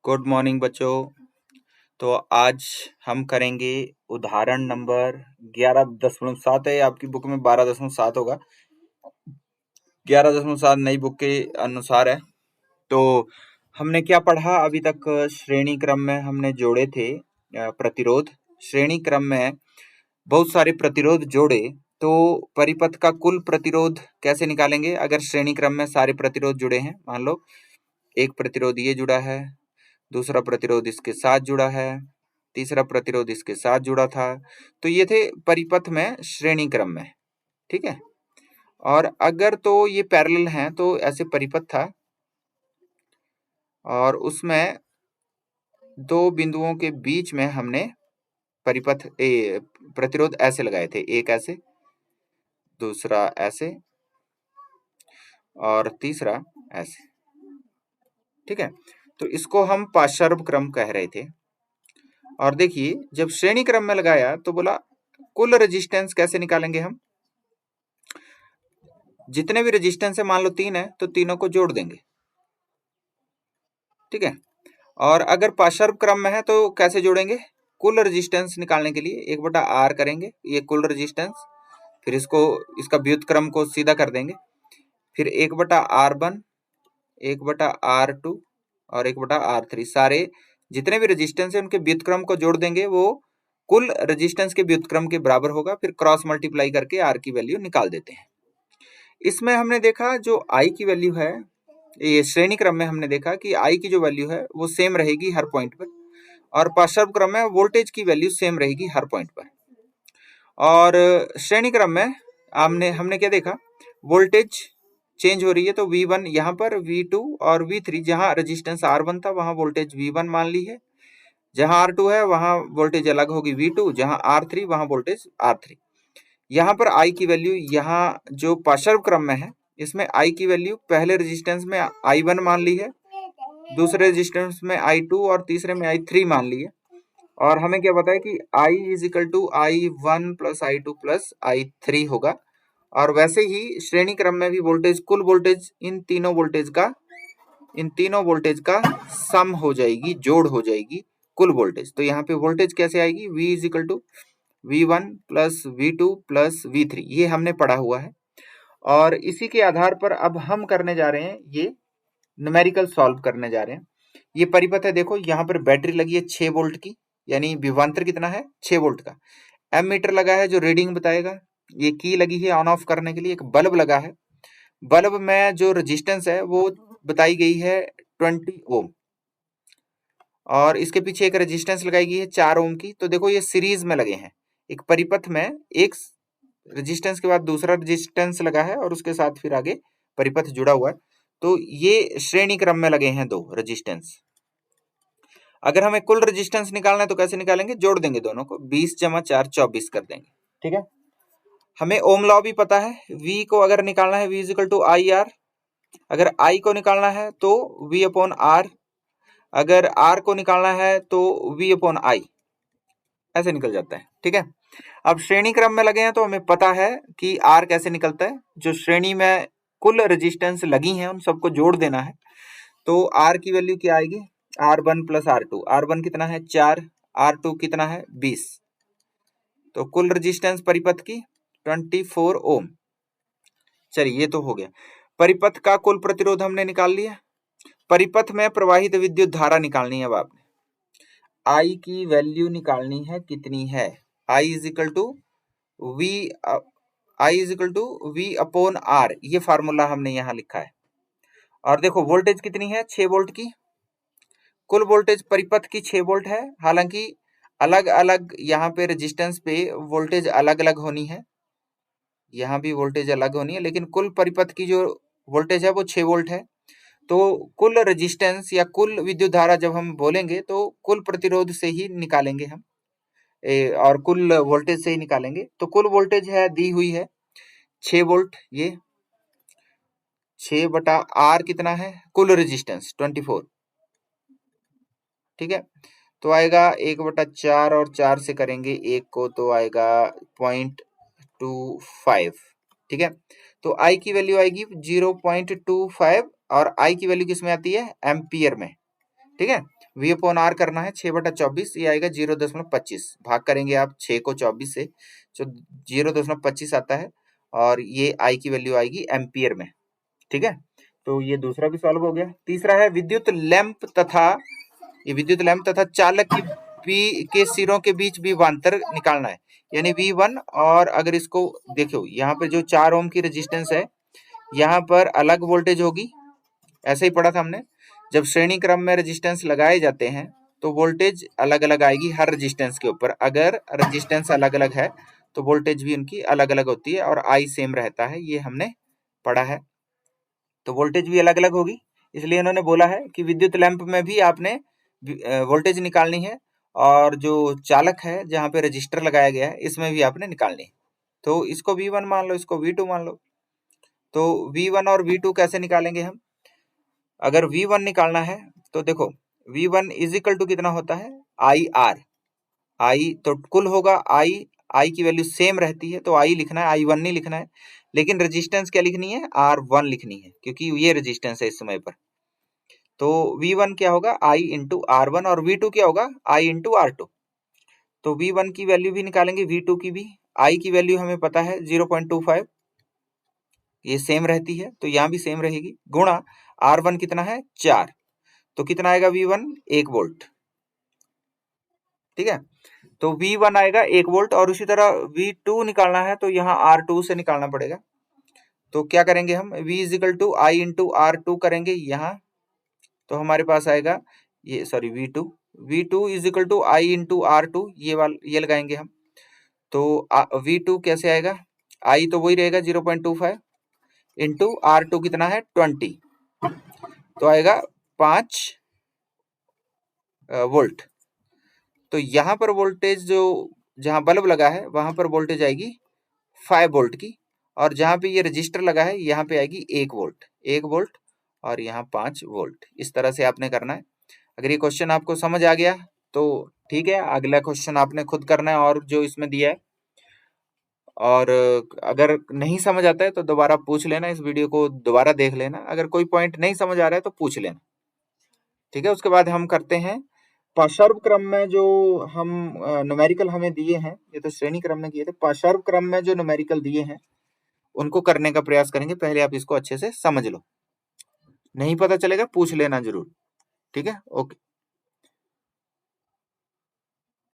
Good morning बच्चों। तो आज हम करेंगे उदाहरण नंबर 11.7 है। आपकी बुक में 12.7 होगा। 11.7 नई बुक के अनुसार है। तो हमने क्या पढ़ा अभी तक? श्रेणी क्रम में हमने जोड़े थे प्रतिरोध। श्रेणी क्रम में बहुत सारे प्रतिरोध जोड़े तो परिपथ का कुल प्रतिरोध कैसे निकालेंगे? अगर श्रेणी क्रम में सारे प्रतिरोध जुड़े हैं, मान लो एक प्रतिरोध ये जुड़ा है, दूसरा प्रतिरोध इसके साथ जुड़ा है, तीसरा प्रतिरोध इसके साथ जुड़ा था, तो ये थे परिपथ में श्रेणी क्रम में। ठीक है। और अगर तो ये पैरेलल हैं तो ऐसे परिपथ था और उसमें दो बिंदुओं के बीच में हमने परिपथ प्रतिरोध ऐसे लगाए थे, एक ऐसे, दूसरा ऐसे और तीसरा ऐसे। ठीक है। तो इसको हम पार्श्व क्रम कह रहे थे। और देखिए जब श्रेणी क्रम में लगाया तो बोला कुल रेजिस्टेंस कैसे निकालेंगे हम? जितने भी रेजिस्टेंस है, मान लो 3 है तो तीनों को जोड़ देंगे। ठीक है। और अगर पार्श्व क्रम में है तो कैसे जोड़ेंगे? कुल रेजिस्टेंस निकालने के लिए 1/r करेंगे, ये कुल रेजिस्टेंस, फिर इसका व्युत्क्रम को सीधा कर देंगे, फिर 1/r1, 1/r2 और 1/r3, सारे जितने भी रेजिस्टेंस है उनके व्युत्क्रम को जोड़ देंगे, वो कुल रेजिस्टेंस के व्युत्क्रम के बराबर होगा। फिर क्रॉस मल्टीप्लाई करके r की वैल्यू निकाल देते हैं। इसमें हमने देखा जो I की वैल्यू है, ये श्रेणी क्रम में हमने देखा कि I की जो वैल्यू है वो सेम रहेगी हर पॉइंट पर, और पार्श्व क्रम में वोल्टेज की वैल्यू सेम रहेगी हर पॉइंट पर। और श्रेणी क्रम में हमने क्या देखा? वोल्टेज चेंज हो रही है, तो V1 यहाँ पर, V2 और V3, जहां रेजिस्टेंस R1 था वहां वोल्टेज V1 मान ली है, जहां R2 है वहां वोल्टेज अलग होगी V2, जहां R3 वहां वोल्टेज R3। यहाँ पर I की वैल्यू, यहाँ जो पार्श्व क्रम में है इसमें I की वैल्यू पहले रेजिस्टेंस में I1 मान ली है, दूसरे रेजिस्टेंस में I2 और तीसरे में I3 मान ली है। और हमें क्या पता है कि I is equal to I1 plus I2 plus I3 होगा। और वैसे ही श्रेणी क्रम में भी वोल्टेज, कुल वोल्टेज इन तीनों वोल्टेज का सम हो जाएगी, जोड़ हो जाएगी कुल वोल्टेज। तो यहाँ पे वोल्टेज कैसे आएगी? V is equal to V1 plus V2 plus V3, ये हमने पढ़ा हुआ है। और इसी के आधार पर अब हम करने जा रहे हैं, ये न्यूमेरिकल सॉल्व करने जा रहे हैं। ये परिपथ है, देखो यहाँ पर बैटरी लगी है 6 वोल्ट की, यानी विभवांतर कितना है? 6 वोल्ट का। एमीटर लगा है जो रीडिंग बताएगा, ये की लगी है ऑन ऑफ करने के लिए, एक बल्ब लगा है, बल्ब में जो रेजिस्टेंस है वो बताई गई है 20 ओम, और इसके पीछे एक रेजिस्टेंस लगाई गई है 4 ओम की। तो देखो ये सीरीज में लगे हैं, एक परिपथ में एक रेजिस्टेंस के बाद दूसरा रेजिस्टेंस लगा है और उसके साथ फिर आगे परिपथ जुड़ा हुआ है। तो ये श्रेणी क्रम में लगे हैं दो रेजिस्टेंस। अगर हमें कुल रेजिस्टेंस निकालना है तो कैसे निकालेंगे? जोड़ देंगे दोनों को, 20 जमा 4 24 कर देंगे। ठीक है। हमें ओम लॉ भी पता है, V को अगर निकालना है V is equal to I R, अगर I को निकालना है तो V अपॉन R, अगर R को निकालना है तो V अपॉन I, ऐसे निकल जाता है। ठीक है। अब श्रेणी क्रम में लगे हैं तो हमें पता है कि R कैसे निकलता है, जो श्रेणी में कुल रेजिस्टेंस लगी हैं उन सबको जोड़ देना है। तो R की वैल्यू क्या आएगी? R1 प्लस R2, R1 कितना है? 4, R2 कितना है? 20। तो कुल रेजिस्टेंस परिपथ की 24 ओम। चलिए ये तो हो गया। परिपथ का कुल प्रतिरोध हमने निकाल लिया। परिपथ में प्रवाहित विद्युत धारा निकालनी है। अब आपने I की वैल्यू निकालनी है, कितनी है? I is equal to V upon R, ये फार्मूला हमने यहाँ लिखा है। और देखो वोल्टेज कितनी है? 6 वोल्ट की। कुल वोल्टेज परिपथ की 6 वोल्ट है, हालांकि अलग अलग यहाँ पे रेजिस्टेंस पे वोल्टेज अलग अलग होनी है, यहाँ भी वोल्टेज अलग होनी है, लेकिन कुल परिपथ की जो वोल्टेज है वो 6 वोल्ट है। तो कुल रेजिस्टेंस या कुल विद्युत धारा जब हम बोलेंगे तो कुल प्रतिरोध से ही निकालेंगे हम, और कुल वोल्टेज से ही निकालेंगे। तो कुल वोल्टेज है, दी हुई है 6 वोल्ट, ये 6/R कितना है? कुल रेजिस्टेंस 24। ठीक है। तो आएगा 1/4, और 4 से करेंगे 1 को तो आएगा 0.25। ठीक है। तो I की वैल्यू आएगी 0.25, और I की वैल्यू किस में आती है? एम्पियर में। ठीक है। V अपॉन R करना है 6/24, ये आएगा 0.25, भाग करेंगे आप 6 को 24 से, तो 0.25 आता है, और ये I की वैल्यू आएगी एम्पियर में। ठीक है, तो ये दूसरा भी सॉल्व हो गया। तीसरा है विद्युत लैंप तथा चालक के सिरों के बीच विभवांतर निकालना है, यानी V1, और अगर इसको देखो यहाँ पे जो 4 ओम की रेजिस्टेंस है, यहाँ पर अलग वोल्टेज होगी, ऐसे ही पढ़ा था हमने। जब श्रेणी क्रम में रेजिस्टेंस लगाए जाते हैं तो वोल्टेज अलग अलग आएगी हर रेजिस्टेंस के ऊपर। अगर रेजिस्टेंस अलग अलग है तो वोल्टेज भी उनकी अलग अलग होती है, और आई सेम रहता है, ये हमने पढ़ा है। तो वोल्टेज भी अलग अलग होगी, इसलिए उन्होंने बोला है कि विद्युत लैंप में भी आपने वोल्टेज निकालनी है, और जो चालक है जहाँ पे रजिस्टर लगाया गया है इसमें भी आपने निकालनी है। तो इसको V1 मान लो, इसको V2 मान लो। तो V1 और V2 कैसे निकालेंगे हम? अगर V1 निकालना है तो देखो V1 इज इक्वल टू कितना होता है, IR। आई तो कुल होगा आई की वैल्यू सेम रहती है, तो आई लिखना है, I1 नहीं लिखना है। लेकिन रेजिस्टेंस क्या लिखनी है, R1 लिखनी है, क्योंकि ये रेजिस्टेंस है इस समय पर। तो V1 क्या होगा, I इंटू R1, और V2 क्या होगा, I इंटू R2। तो V1 की वैल्यू भी निकालेंगे, V2 की भी। I की वैल्यू हमें पता है 0.25, ये सेम रहती है, तो यहाँ भी सेम रहेगी, गुणा R1 कितना है 4, तो कितना आएगा V1, 1 वोल्ट। ठीक है, तो V1 आएगा 1 वोल्ट, और उसी तरह V2 निकालना है तो यहाँ R2 से निकालना पड़ेगा। तो क्या करेंगे हम, V is equal to I into R2 करेंगे यहाँ, तो हमारे पास आएगा ये, sorry V2 is equal to I into R2, ये लगाएंगे हम। तो V2 कैसे आएगा, I तो वही रहेगा 0.25 इंटू R2 कितना है 20, तो आएगा 5 वोल्ट। तो यहाँ पर वोल्टेज जो जहाँ बल्ब लगा है वहां पर वोल्टेज आएगी 5 वोल्ट की, और जहाँ पे ये रजिस्टर लगा है यहाँ पे आएगी 1 वोल्ट, और यहाँ 5 वोल्ट। इस तरह से आपने करना है। अगर ये क्वेश्चन आपको समझ आ गया तो ठीक है, अगला क्वेश्चन आपने खुद करना है और जो इसमें दिया है। और अगर नहीं समझ आता है तो दोबारा पूछ लेना, इस वीडियो को दोबारा देख लेना, अगर कोई पॉइंट नहीं समझ आ रहा है तो पूछ लेना। ठीक है, उसके बाद हम करते हैं पाशर्व क्रम में जो हम न्यूमेरिकल हमें दिए हैं, ये तो श्रेणी क्रम में किए थे, पाशर्व क्रम में जो न्यूमेरिकल दिए हैं उनको करने का प्रयास करेंगे। पहले आप इसको अच्छे से समझ लो, नहीं पता चलेगा पूछ लेना जरूर। ठीक है, ओके।